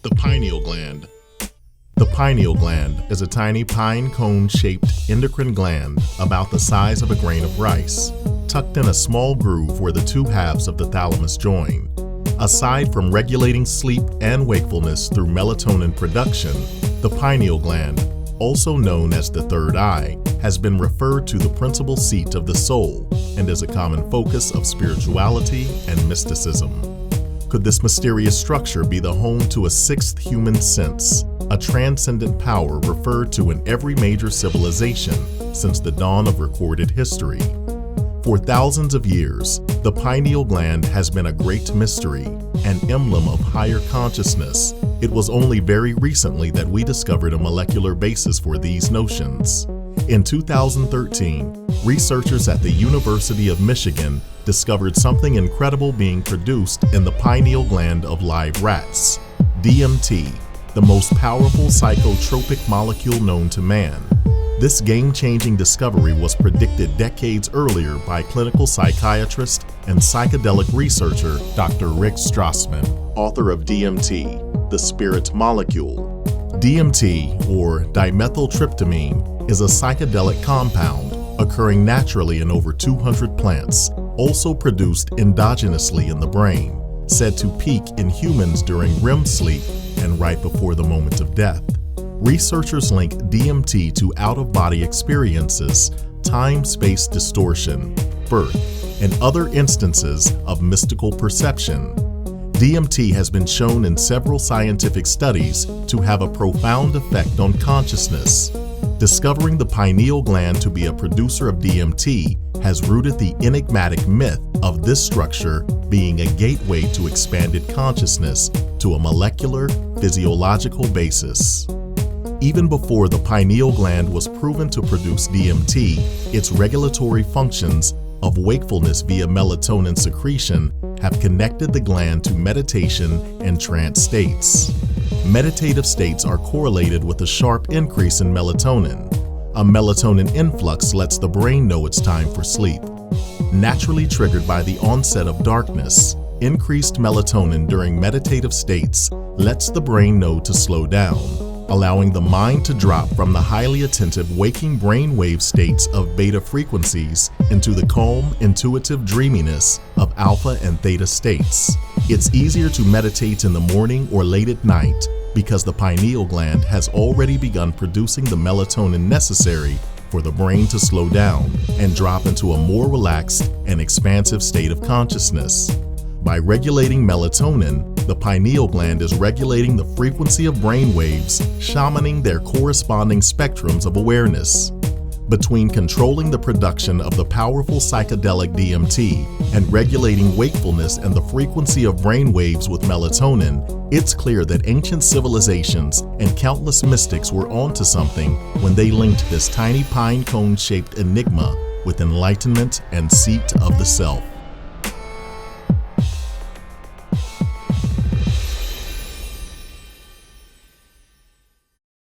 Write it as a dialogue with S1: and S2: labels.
S1: The pineal gland. The pineal gland is a tiny pine cone-shaped endocrine gland about the size of a grain of rice, tucked in a small groove where the two halves of the thalamus join. Aside from regulating sleep and wakefulness through melatonin production, the pineal gland, also known as the third eye, has been referred to the principal seat of the soul and is a common focus of spirituality and mysticism. Could this mysterious structure be the home to a sixth human sense, a transcendent power referred to in every major civilization since the dawn of recorded history? For thousands of years, the pineal gland has been a great mystery, an emblem of higher consciousness. It was only very recently that we discovered a molecular basis for these notions. In 2013, researchers at the University of Michigan discovered something incredible being produced in the pineal gland of live rats: DMT, the most powerful psychotropic molecule known to man. This game-changing discovery was predicted decades earlier by clinical psychiatrist and psychedelic researcher Dr. Rick Strassman, author of DMT, the spirit molecule. DMT, or dimethyltryptamine, is a psychedelic compound occurring naturally in over 200 plants, also produced endogenously in the brain, said to peak in humans during REM sleep and right before the moment of death. Researchers link DMT to out-of-body experiences, time-space distortion, birth, and other instances of mystical perception. DMT has been shown in several scientific studies to have a profound effect on consciousness. Discovering the pineal gland to be a producer of DMT has rooted the enigmatic myth of this structure being a gateway to expanded consciousness to a molecular, physiological basis. Even before the pineal gland was proven to produce DMT, its regulatory functions of wakefulness via melatonin secretion have connected the gland to meditation and trance states. Meditative states are correlated with a sharp increase in melatonin. A melatonin influx lets the brain know it's time for sleep. Naturally triggered by the onset of darkness, increased melatonin during meditative states lets the brain know to slow down, allowing the mind to drop from the highly attentive waking brainwave states of beta frequencies into the calm, intuitive dreaminess of alpha and theta states. It's easier to meditate in the morning or late at night because the pineal gland has already begun producing the melatonin necessary for the brain to slow down and drop into a more relaxed and expansive state of consciousness. By regulating melatonin, the pineal gland is regulating the frequency of brain waves, shamaning their corresponding spectrums of awareness. Between controlling the production of the powerful psychedelic DMT and regulating wakefulness and the frequency of brain waves with melatonin, it's clear that ancient civilizations and countless mystics were onto something when they linked this tiny pine cone-shaped enigma with enlightenment and seat of the self.